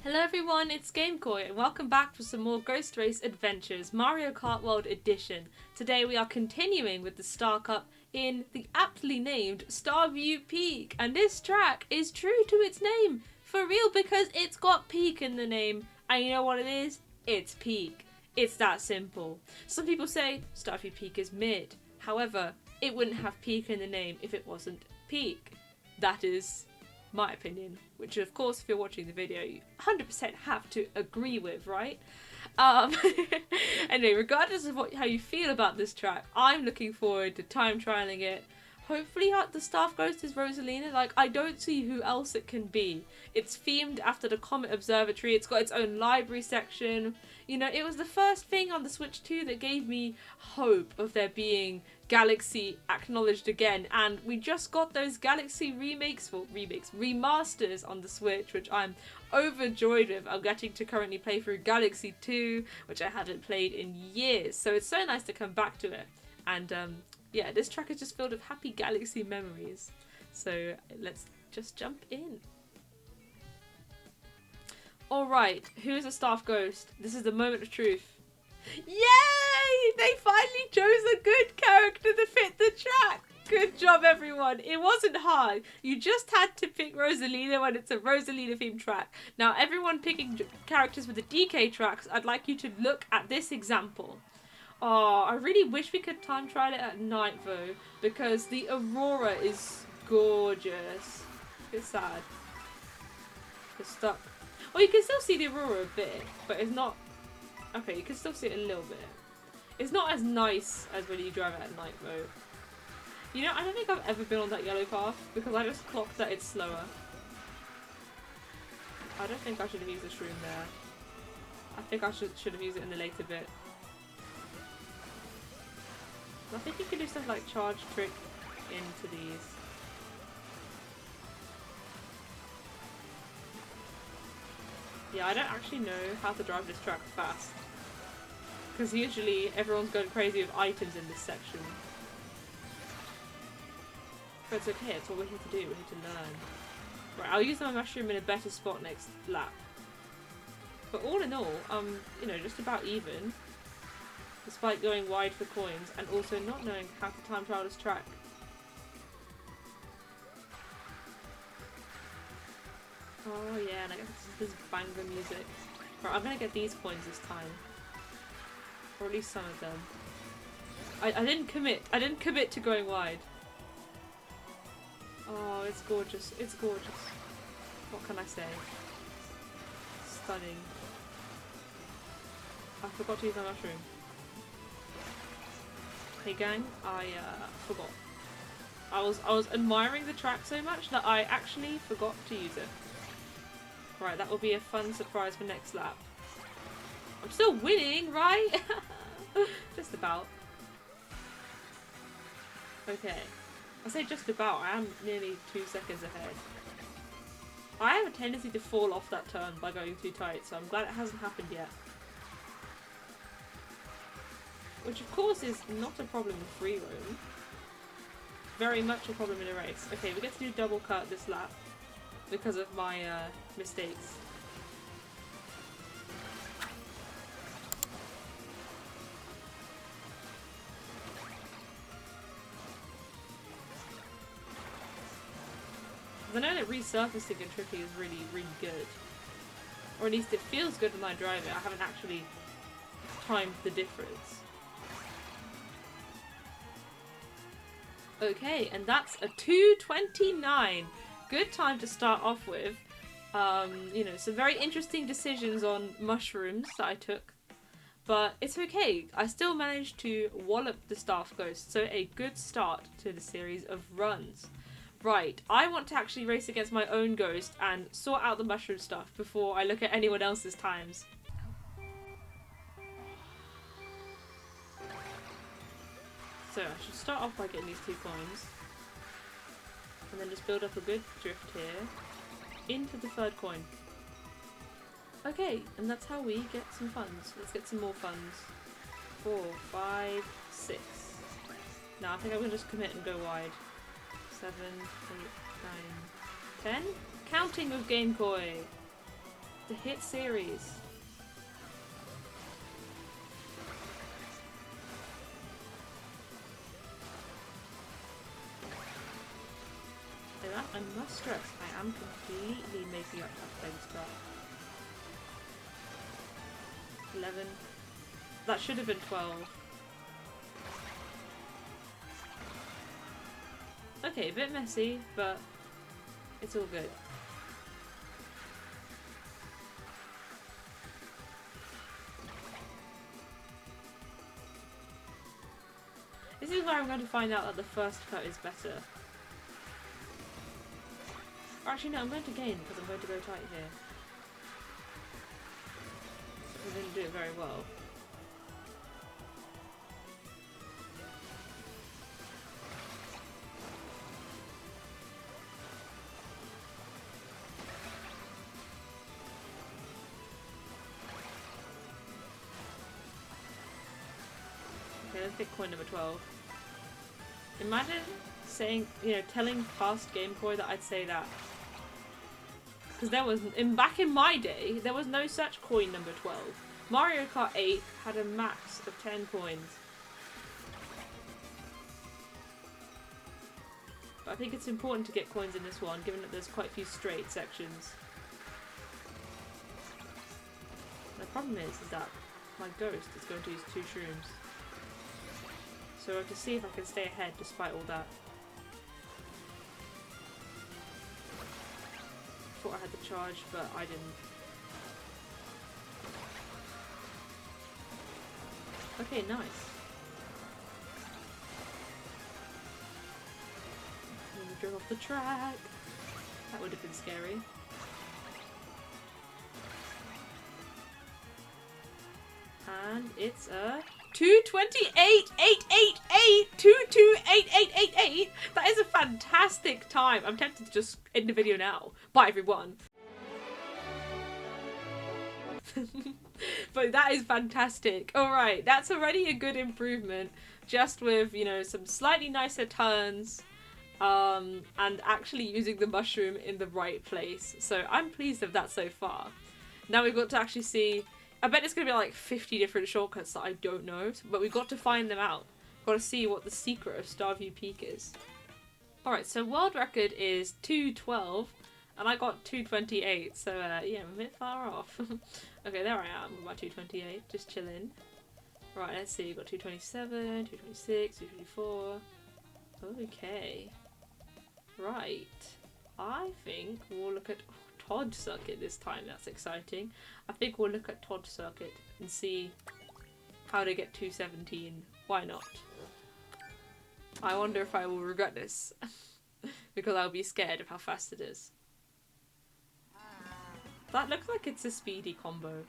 Hello everyone, it's GameKoi and welcome back for some more Ghost Race Adventures Mario Kart World Edition. Today we are continuing with the Star Cup in the aptly named Starview Peak, and this track is true to its name, for real, because it's got Peak in the name, and you know what it is? It's Peak. It's that simple. Some people say Starview Peak is mid, however, it wouldn't have Peak in the name if it wasn't Peak. That is my opinion, which of course if you're watching the video you 100% have to agree with, right? Anyway, regardless of how you feel about this track, I'm looking forward to time trialing it. Hopefully the staff ghost is Rosalina. Like, I don't see who else it can be. It's themed after the Comet Observatory. It's got its own library section. You know, it was the first thing on the Switch 2 that gave me hope of there being Galaxy acknowledged again, and we just got those Galaxy remasters on the Switch, which I'm overjoyed with. I'm getting to currently play through Galaxy 2, which I haven't played in years, so it's so nice to come back to it. And yeah, this track is just filled with happy Galaxy memories. So let's just jump in. Alright, who is a staff ghost? This is the moment of truth. Yay! They finally chose a good character to fit the track! Good job, everyone. It wasn't hard. You just had to pick Rosalina when it's a Rosalina themed track. Now, everyone picking characters with the DK tracks, I'd like you to look at this example. Oh, I really wish we could time trial it at night though, because the Aurora is gorgeous. It's sad. It's stuck. Well, you can still see the Aurora a bit, but it's not... Okay, you can still see it a little bit. It's not as nice as when you drive it at night though. You know, I don't think I've ever been on that yellow path because I just clocked that it's slower. I don't think I should have used this room there. I think I should have used it in the later bit. I think you can do stuff like charge trick into these. Yeah, I don't actually know how to drive this track fast. Because usually everyone's going crazy with items in this section. But it's okay, it's what we're here to do, we're here to learn. Right, I'll use my mushroom in a better spot next lap. But all in all, you know, just about even. Despite going wide for coins and also not knowing how to time trial this track. Oh yeah, and I guess this is banger music. Right, I'm gonna get these coins this time. Or at least some of them. I didn't commit. I didn't commit to going wide. Oh, it's gorgeous. It's gorgeous. What can I say? Stunning. I forgot to use my mushroom. Hey gang, I forgot. I was admiring the track so much that I actually forgot to use it. Right, that will be a fun surprise for next lap. I'm still winning, right? Just about. Okay. I say just about, I am nearly 2 seconds ahead. I have a tendency to fall off that turn by going too tight, so I'm glad it hasn't happened yet. Which of course is not a problem in free roam. Very much a problem in a race. Okay, we get to do double cut this lap because of my mistakes. I know that resurfacing in Tricky is really, really good. Or at least it feels good when I drive it. I haven't actually timed the difference. Okay, and that's a 2:29. Good time to start off with. You know, some very interesting decisions on mushrooms that I took. But it's okay. I still managed to wallop the staff ghost. So a good start to the series of runs. Right, I want to actually race against my own ghost and sort out the mushroom stuff before I look at anyone else's times. So I should start off by getting these 2 coins. And then just build up a good drift here. Into the 3rd coin. Okay, and that's how we get some funds. Let's get some more funds. 4, 5, 6. Now I think I'm going to just commit and go wide. 7, 8, 9, 10? Counting with GameKoi! the hit series. I must stress, I am completely making up that play stuff. 11. That should have been 12. Okay, a bit messy, but it's all good. This is where I'm going to find out that the first cut is better. Actually, no, I'm going to gain because I'm going to go tight here. I didn't do it very well. Okay, let's pick coin number 12. Imagine saying, you know, telling past Game Boy that I'd say that. Because there was, back in my day, there was no such coin number 12. Mario Kart 8 had a max of 10 coins. But I think it's important to get coins in this one, given that there's quite a few straight sections. The problem is that my ghost is going to use 2 shrooms. So I have to see if I can stay ahead despite all that. Thought I had the charge, but I didn't. Okay, nice. And we drove off the track. That would have been scary. And it's a 2:28.888.22.8888. That is a fantastic time. I'm tempted to just end the video now. Bye everyone. But that is fantastic. Alright, that's already a good improvement. Just with, you know, some slightly nicer turns. And actually using the mushroom in the right place. So I'm pleased with that so far. Now we've got to actually see. I bet it's going to be like 50 different shortcuts that I don't know, but we've got to find them out. Got to see what the secret of Starview Peak is. Alright, so world record is 2:12, and I got 2:28, so yeah, I'm a bit far off. Okay, there I am with my 2:28, just chilling. Right, let's see, we've got 2:27, 2:26, 2:24. Okay. Right. I think we'll look at TodCircuit this time. That's exciting. I think we'll look at TodCircuit and see how to get 2:17. Why not? I wonder if I will regret this because I'll be scared of how fast it is. That looks like it's a speedy combo.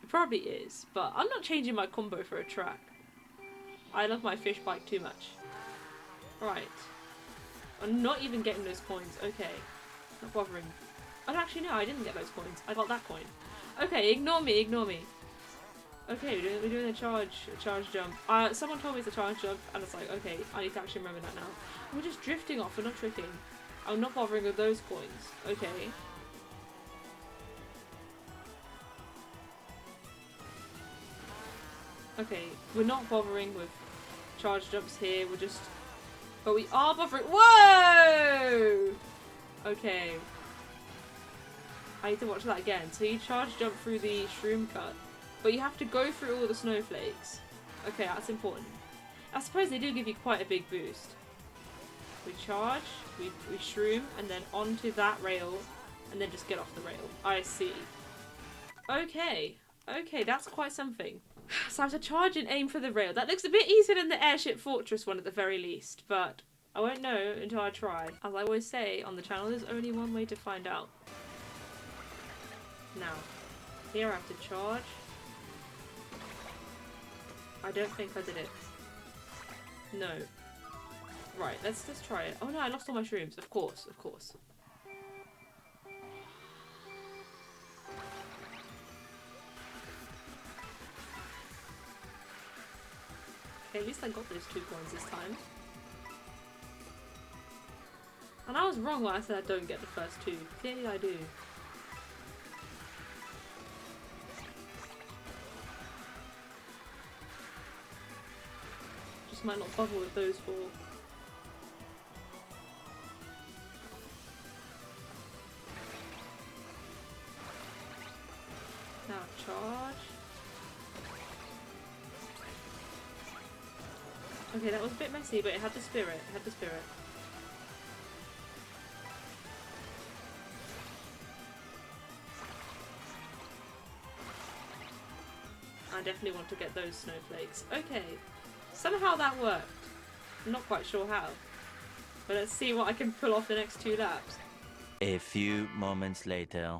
It probably is, but I'm not changing my combo for a track. I love my fish bike too much. Right. I'm not even getting those coins. Okay. Not bothering. Oh, actually, no, I didn't get those coins. I got that coin. Okay, ignore me, ignore me. Okay, we're doing a charge jump. Someone told me it's a charge jump, and it's like, okay, I need to actually remember that now. We're just drifting off, we're not tricking. I'm not bothering with those coins. Okay. Okay, we're not bothering with charge jumps here, we're just... But we are bothering... Whoa! Okay. I need to watch that again. So you charge jump through the shroom cut, but you have to go through all the snowflakes. Okay, that's important. I suppose they do give you quite a big boost. We charge, we shroom, and then onto that rail, and then just get off the rail. I see. Okay. Okay, that's quite something. So I have to charge and aim for the rail. That looks a bit easier than the Airship Fortress one at the very least, but I won't know until I try. As I always say on the channel, there's only one way to find out. Now, here I have to charge. I don't think I did it. No. Right, let's try it. Oh no, I lost all my shrooms. Of course, of course. Okay, at least I got those 2 coins this time. And I was wrong when I said I don't get the first 2. Clearly I do. Just might not bother with those four. Now charge. Okay, that was a bit messy, but it had the spirit. It had the spirit. I definitely want to get those snowflakes. Okay, somehow that worked. I'm not quite sure how. But let's see what I can pull off the next 2 laps. A few moments later.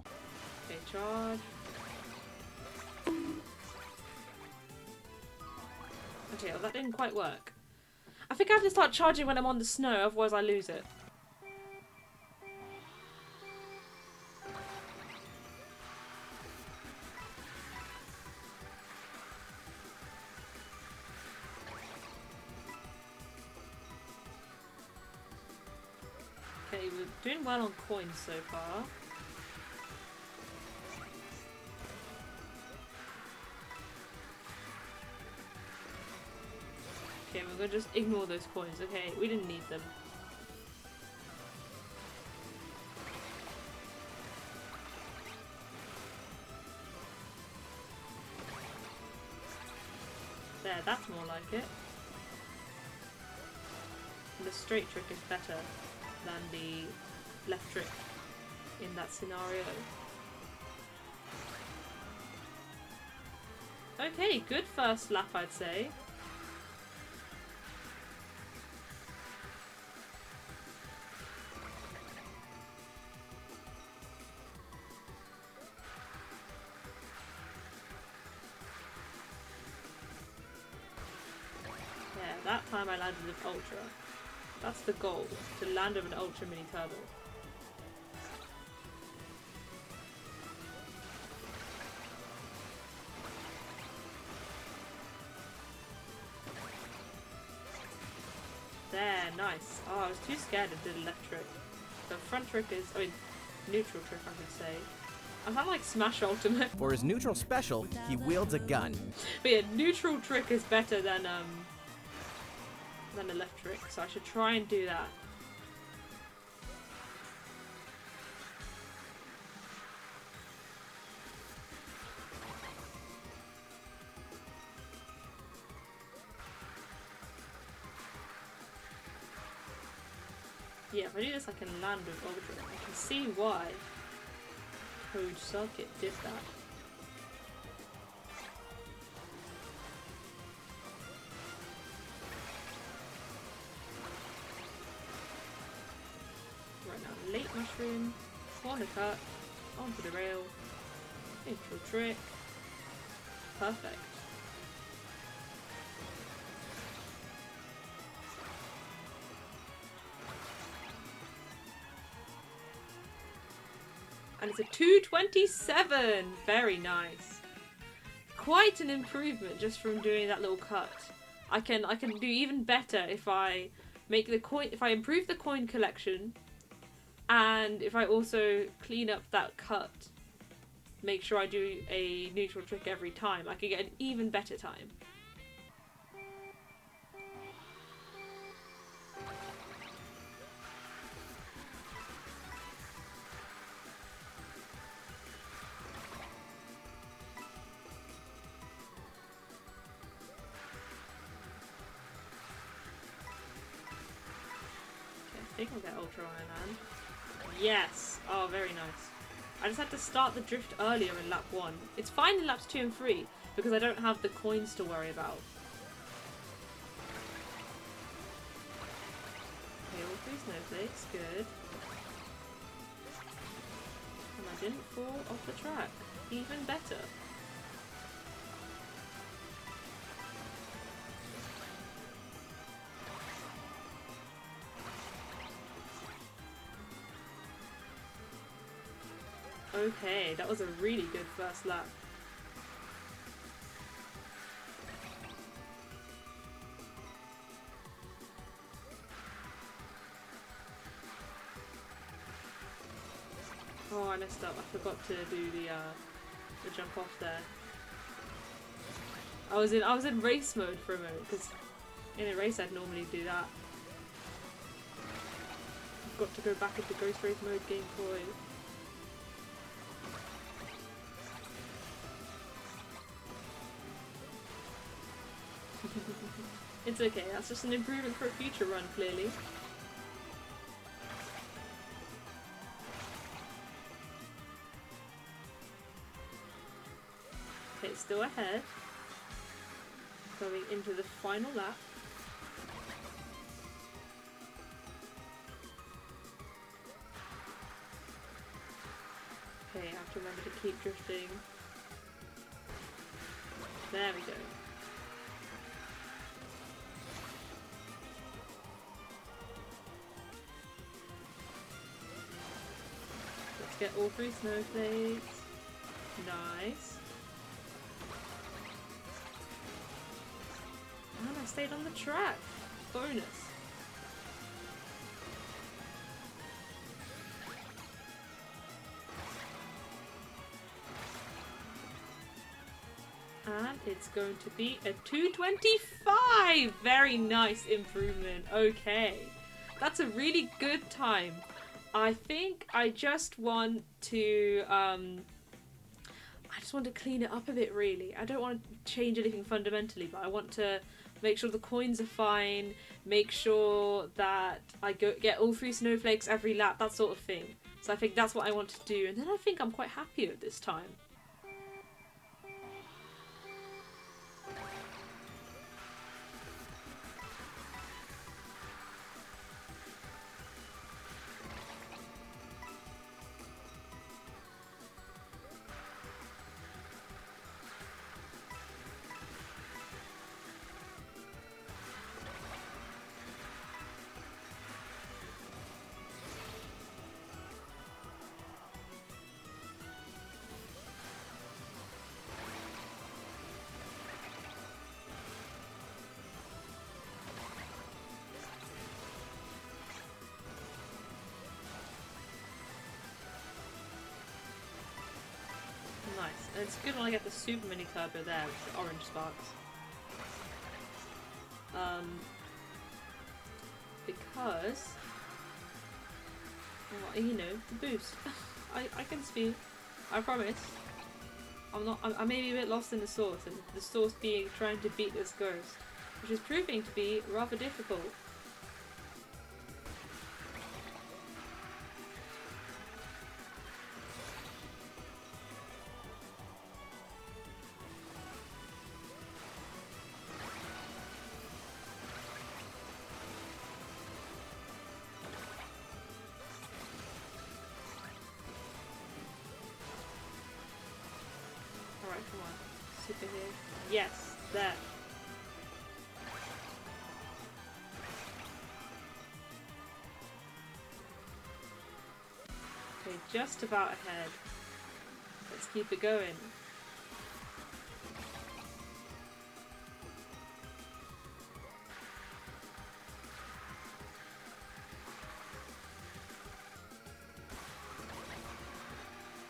Okay, charge. Okay, well that didn't quite work. I think I have to start charging when I'm on the snow, otherwise I lose it. Okay, we're doing well on coins so far. Okay, we're gonna just ignore those coins. Okay, we didn't need them. There, that's more like it. The straight trick is better than the left trick in that scenario. Okay, good first lap, I'd say. Yeah, that time I landed with Ultra. That's the goal, to land with an Ultra Mini Turbo. There, nice. Oh, I was too scared to do the left trick. The front trick is, I mean, neutral trick I should say. I sound like Smash Ultimate. For his neutral special, he wields a gun. But yeah, neutral trick is better than a left trick, so I should try and do that. Yeah, if I do this I can land with Ultra. I can see why TodCircuit did that. Right now, late mushroom, corner cut, onto the rail, neutral trick, perfect. And it's a 227! Very nice. Quite an improvement just from doing that little cut. I can do even better if I make the coin, if I improve the coin collection, and if I also clean up that cut. Make sure I do a neutral trick every time. I can get an even better time. I think I'll get Ultra Iron Man. Yes! Oh, very nice. I just had to start the drift earlier in lap 1. It's fine in laps 2 and 3, because I don't have the coins to worry about. Okay, all 3 snowflakes, good. And I didn't fall off the track. Even better. Okay, that was a really good first lap. Oh, I messed up. I forgot to do the jump off there. I was in race mode for a moment because In a race I'd normally do that. I've got to go back into Ghost Race mode gameplay. It's okay, that's just an improvement for a future run, clearly. Okay, it's still ahead. Going into the final lap. Okay, I have to remember to keep drifting. There we go. Let's get all 3 snowflakes. Nice. And I stayed on the track. Bonus. And it's going to be a 2:25! Very nice improvement. Okay. That's a really good time. I think I just want to clean it up a bit, really. I don't want to change anything fundamentally, but I want to make sure the coins are fine, make sure that I get all 3 snowflakes every lap, that sort of thing. So I think that's what I want to do, and then I think I'm quite happy at this time. Nice. And it's good when I get the super mini turbo there with the orange sparks. Because, well, you know, the boost. I can speed. I promise. I may be a bit lost in the source, and the source being trying to beat this ghost, which is proving to be rather difficult. Alright, come on. Super here. Yes, there. Okay, just about ahead. Let's keep it going.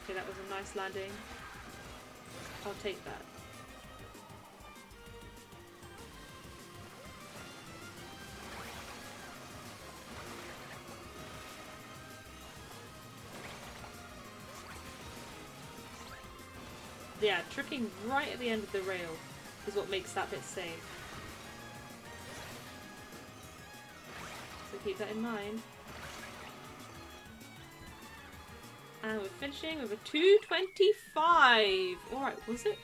Okay, that was a nice landing. I'll take that. Yeah, tricking right at the end of the rail is what makes that bit safe. So keep that in mind. And we're finishing with a 2:25. Alright, was the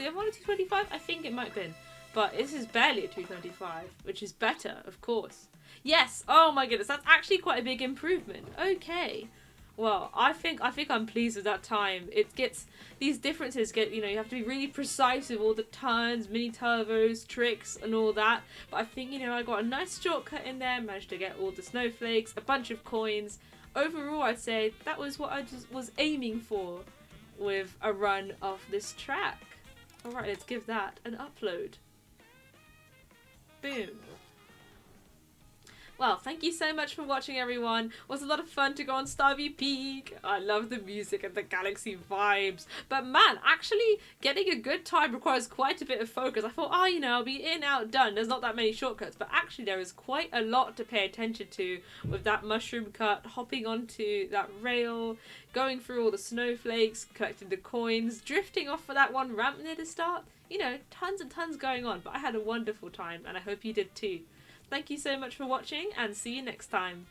other one a 2:25? I think it might have been. But this is barely a 2:25, which is better, of course. Yes! Oh my goodness, that's actually quite a big improvement. Okay. Well, I think I'm pleased with that time. It gets, these differences get, you know, you have to be really precise with all the turns, mini turbos, tricks and all that. But I think, you know, I got a nice shortcut in there, managed to get all the snowflakes, a bunch of coins. Overall, I'd say that was what I just was aiming for with a run of this track. Alright, let's give that an upload. Boom. Well, thank you so much for watching, everyone. It was a lot of fun to go on Starview Peak. I love the music and the galaxy vibes. But man, actually getting a good time requires quite a bit of focus. I thought, oh, you know, I'll be in, out, done. There's not that many shortcuts. But actually there is quite a lot to pay attention to with that mushroom cut, hopping onto that rail, going through all the snowflakes, collecting the coins, drifting off for that one ramp near the start. You know, tons and tons going on. But I had a wonderful time and I hope you did too. Thank you so much for watching and see you next time.